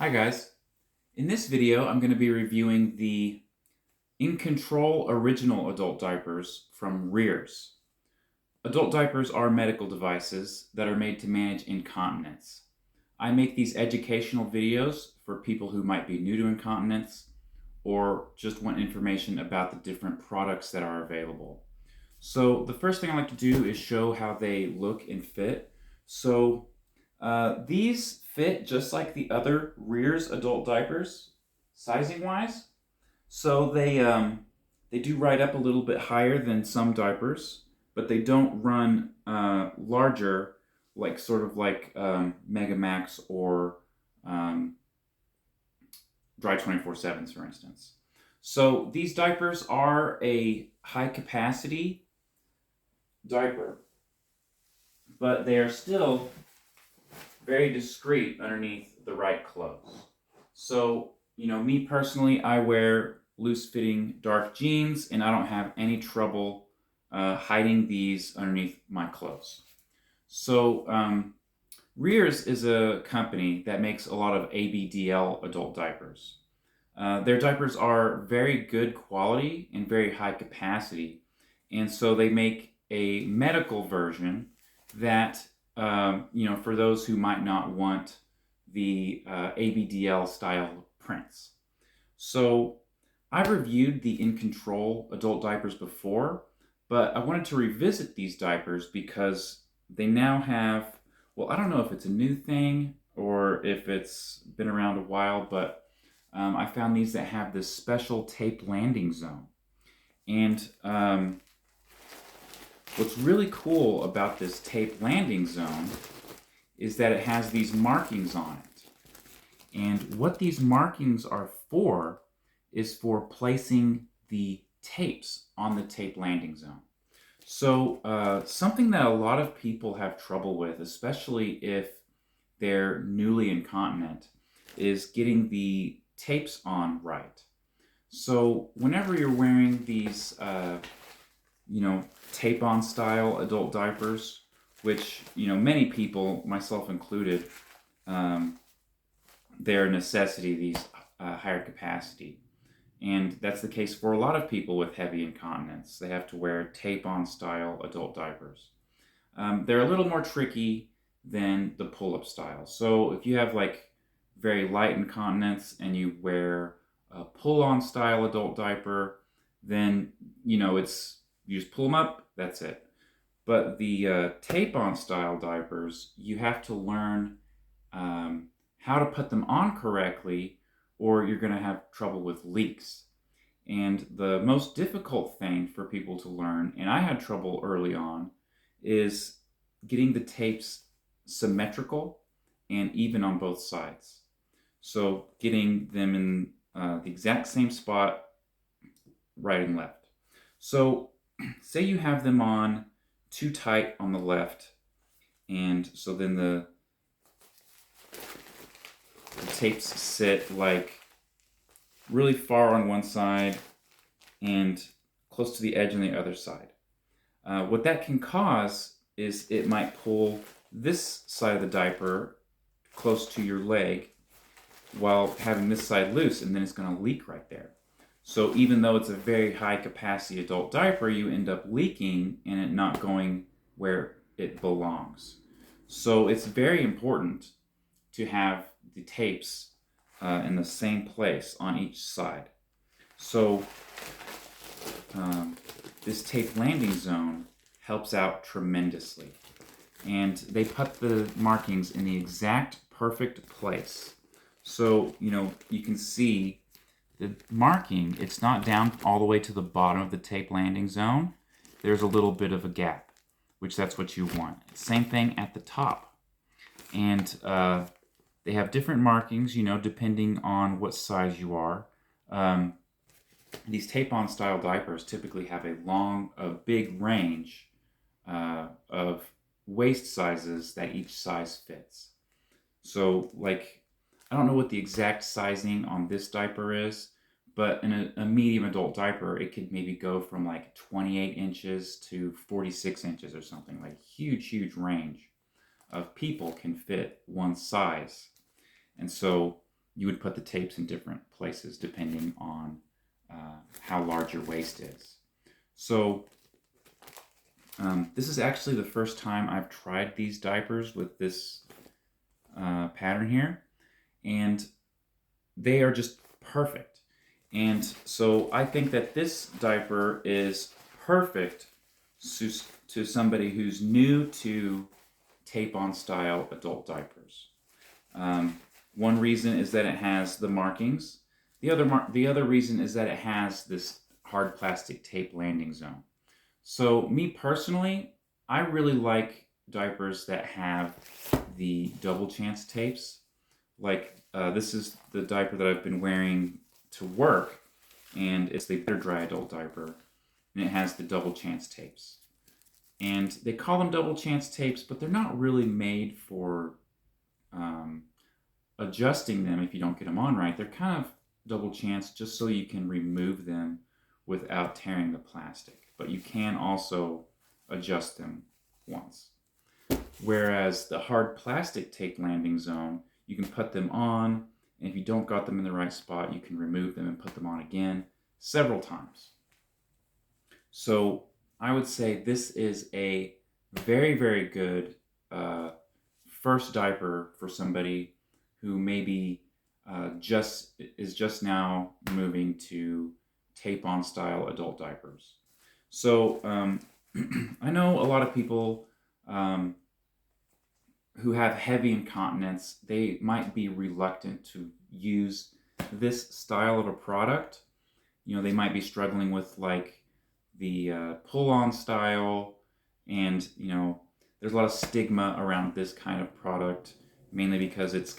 Hi guys. In this video, I'm going to be reviewing the InControl Original Adult Diapers from Rearz. Adult diapers are medical devices that are made to manage incontinence. I make these educational videos for people who might be new to incontinence or just want information about the different products that are available. So the first thing I like to do is show how they look and fit. These fit just like the other Rearz adult diapers, sizing wise. So they do ride up a little bit higher than some diapers, but they don't run larger, like sort of like Mega Max or Dry 24/7s, for instance. So these diapers are a high capacity diaper, but they are still very discreet underneath the right clothes. So, me personally, I wear loose-fitting dark jeans, and I don't have any trouble hiding these underneath my clothes. So, Rearz is a company that makes a lot of ABDL adult diapers. Their diapers are very good quality and very high capacity, and so they make a medical version that for those who might not want the ABDL style prints. So I've reviewed the InControl adult diapers before, but I wanted to revisit these diapers because they now have, well, I don't know if it's a new thing or if it's been around a while, but I found these that have this special tape landing zone. And what's really cool about this tape landing zone is that it has these markings on it. And what these markings are for is for placing the tapes on the tape landing zone. So something that a lot of people have trouble with, especially if they're newly incontinent, is getting the tapes on right. So whenever you're wearing these tape-on style adult diapers, which, many people, myself included, they're a necessity, these higher capacity. And that's the case for a lot of people with heavy incontinence. They have to wear tape-on style adult diapers. They're a little more tricky than the pull-up style. So if you have like very light incontinence and you wear a pull-on style adult diaper, then, you just pull them up, that's it. But the tape-on style diapers, you have to learn how to put them on correctly, or you're going to have trouble with leaks. And the most difficult thing for people to learn, and I had trouble early on, is getting the tapes symmetrical and even on both sides. So getting them in the exact same spot, right and left. So say you have them on too tight on the left, and so then the tapes sit like really far on one side and close to the edge on the other side. What that can cause is it might pull this side of the diaper close to your leg while having this side loose, and then it's going to leak right there. So even though it's a very high capacity adult diaper, you end up leaking and it not going where it belongs. So it's very important to have the tapes in the same place on each side. So this tape landing zone helps out tremendously. And they put the markings in the exact perfect place. So, you can see the marking, it's not down all the way to the bottom of the tape landing zone. There's a little bit of a gap, which that's what you want. Same thing at the top. And they have different markings, depending on what size you are. These tape-on style diapers typically have a big range of waist sizes that each size fits. So, I don't know what the exact sizing on this diaper is, but in a medium adult diaper, it could maybe go from like 28 inches to 46 inches or something. Like huge range of people can fit one size. And so you would put the tapes in different places depending on how large your waist is. So this is actually the first time I've tried these diapers with this pattern here, and they are just perfect. And so I think that this diaper is perfect to somebody who's new to tape-on style adult diapers. One reason is that it has the markings. The other reason is that it has this hard plastic tape landing zone. So me personally, I really like diapers that have the double chance tapes. Like this is the diaper that I've been wearing to work, and it's the Better Dry adult diaper, and it has the double chance tapes. And they call them double chance tapes, but they're not really made for adjusting them if you don't get them on right. They're kind of double chance just so you can remove them without tearing the plastic. But you can also adjust them once. Whereas the hard plastic tape landing zone, you can put them on, and if you don't got them in the right spot, you can remove them and put them on again several times. So I would say this is a very, very good first diaper for somebody who maybe is just now moving to tape-on style adult diapers. So I know a lot of people who have heavy incontinence, they might be reluctant to use this style of a product. You know, they might be struggling with like the pull-on style, and you know, there's a lot of stigma around this kind of product, mainly because it's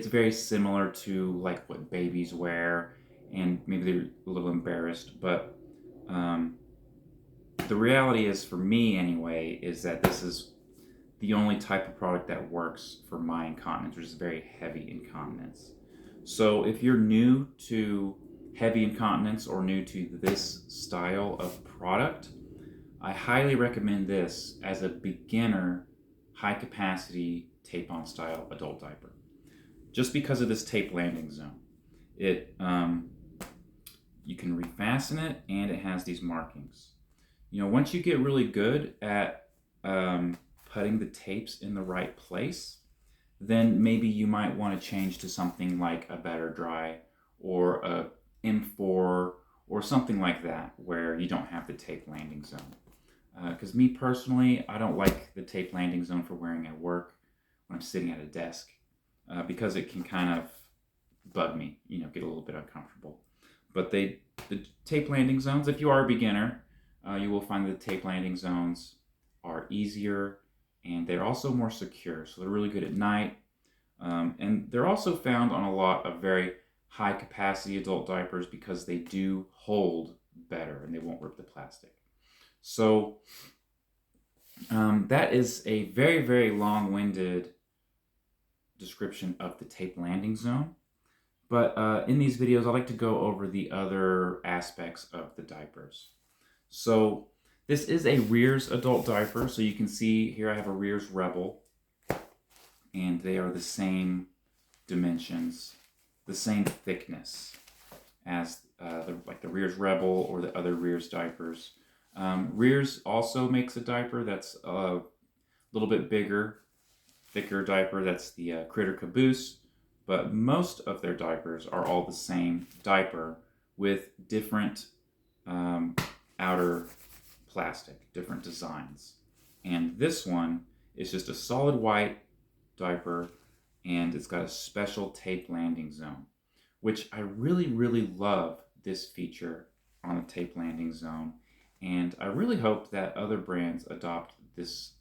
very similar to like what babies wear, and maybe they're a little embarrassed. But the reality is, for me anyway, is that this is the only type of product that works for my incontinence, which is very heavy incontinence. So if you're new to heavy incontinence or new to this style of product, I highly recommend this as a beginner, high capacity tape-on style adult diaper. Just because of this tape landing zone. You can refasten it, and it has these markings. You know, once you get really good at putting the tapes in the right place, then maybe you might want to change to something like a Better Dry or a M4 or something like that, where you don't have the tape landing zone. Because me personally, I don't like the tape landing zone for wearing at work when I'm sitting at a desk, because it can kind of bug me, you know, get a little bit uncomfortable. But the tape landing zones, if you are a beginner, you will find that the tape landing zones are easier, and they're also more secure. So they're really good at night. And they're also found on a lot of very high capacity adult diapers because they do hold better and they won't rip the plastic. So that is a very, very long-winded description of the tape landing zone. But in these videos, I like to go over the other aspects of the diapers. So this is a Rearz adult diaper. So you can see here I have a Rearz Rebel, and they are the same dimensions, the same thickness as the Rearz Rebel or the other Rearz diapers. Rearz also makes a diaper that's a little bit bigger, thicker diaper. That's the Critter Caboose. But most of their diapers are all the same diaper with different outer plastic, different designs. And this one is just a solid white diaper, and it's got a special tape landing zone, which I really, really love this feature on a tape landing zone. And I really hope that other brands adopt this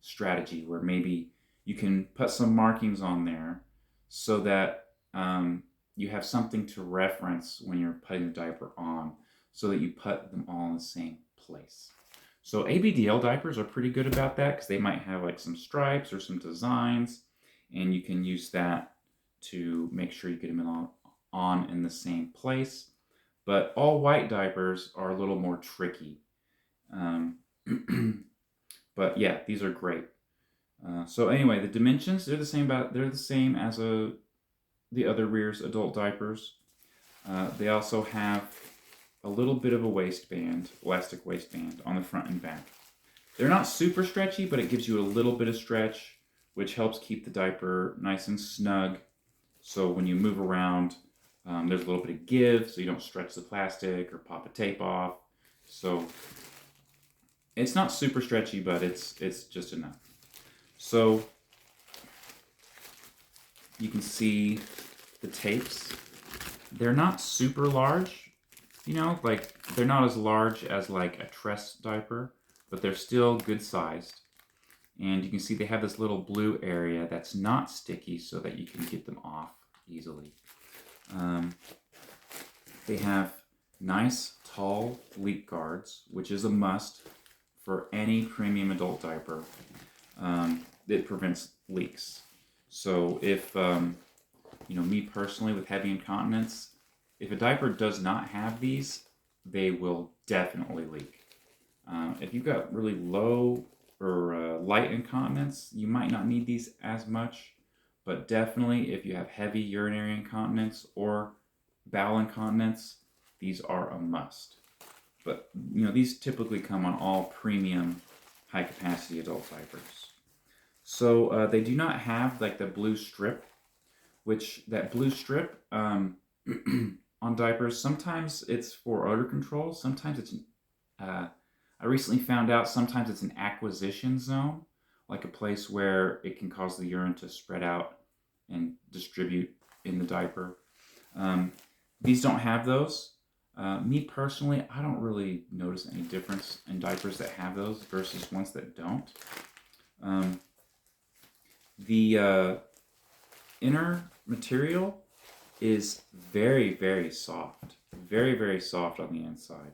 strategy where maybe you can put some markings on there so that you have something to reference when you're putting the diaper on, so that you put them all in the same place. So ABDL diapers are pretty good about that, because they might have like some stripes or some designs, and you can use that to make sure you get them on in the same place. But all white diapers are a little more tricky. But yeah, these are great. So anyway, the dimensions, they're the same as a the other Rearz adult diapers. They also have a little bit of a waistband, elastic waistband on the front and back. They're not super stretchy, but it gives you a little bit of stretch, which helps keep the diaper nice and snug. So when you move around, there's a little bit of give, so you don't stretch the plastic or pop a tape off. So it's not super stretchy, but it's just enough. So you can see the tapes. They're not super large, you know, like they're not as large as like a tress diaper, but they're still good sized. And you can see they have this little blue area that's not sticky so that you can get them off easily. They have nice tall leak guards, which is a must for any premium adult diaper. It prevents leaks. So if, you know, me personally with heavy incontinence, if a diaper does not have these, they will definitely leak. If you've got really low or light incontinence, you might not need these as much, but definitely if you have heavy urinary incontinence or bowel incontinence, these are a must. But, you know, these typically come on all premium high capacity adult diapers. So they do not have like the blue strip, which that blue strip on diapers, sometimes it's for odor control, sometimes it's, I recently found out sometimes it's an acquisition zone, like a place where it can cause the urine to spread out and distribute in the diaper. These don't have those. Me personally, I don't really notice any difference in diapers that have those versus ones that don't. The inner material is very, very soft. Very, very soft on the inside.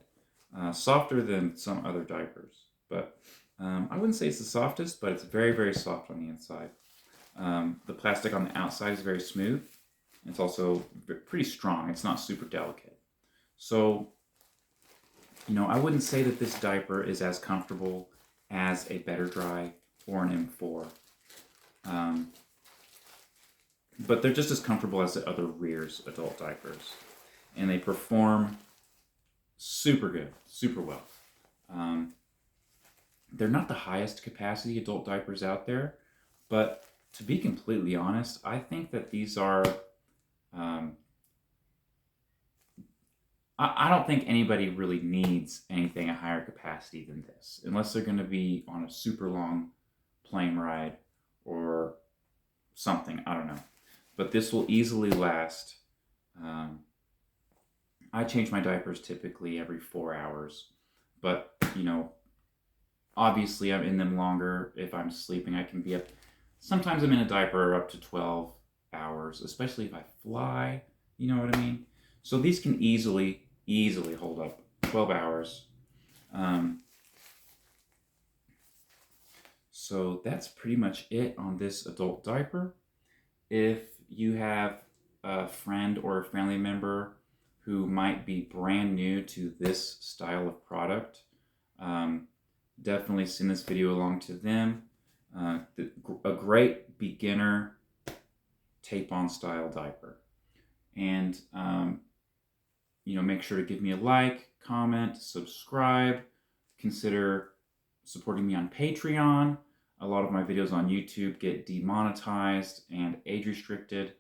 Softer than some other diapers. But I wouldn't say it's the softest, but it's very, very soft on the inside. The plastic on the outside is very smooth. It's also pretty strong. It's not super delicate. So, you know, I wouldn't say that this diaper is as comfortable as a Better Dry or an M4. But they're just as comfortable as the other Rearz adult diapers. And they perform super good, super well. They're not the highest capacity adult diapers out there, but to be completely honest, I think that these are, I don't think anybody really needs anything a higher capacity than this, unless they're going to be on a super long plane ride or something, I don't know. But this will easily last. I change my diapers typically every 4 hours, but, you know, obviously I'm in them longer. If I'm sleeping, I can be up. Sometimes I'm in a diaper up to 12 hours, especially if I fly, you know what I mean? So these can easily hold up 12 hours. So that's pretty much it on this adult diaper. If you have a friend or a family member who might be brand new to this style of product, definitely send this video along to them. A great beginner tape-on style diaper. And, you know, make sure to give me a like, comment, subscribe, consider supporting me on Patreon. A lot of my videos on YouTube get demonetized and age restricted,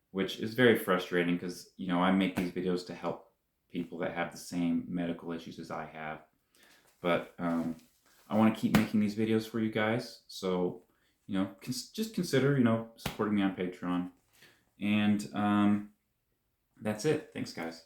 which is very frustrating because, you know, I make these videos to help people that have the same medical issues as I have. But I want to keep making these videos for you guys. So, you know, just consider, you know, supporting me on Patreon. And that's it. Thanks, guys.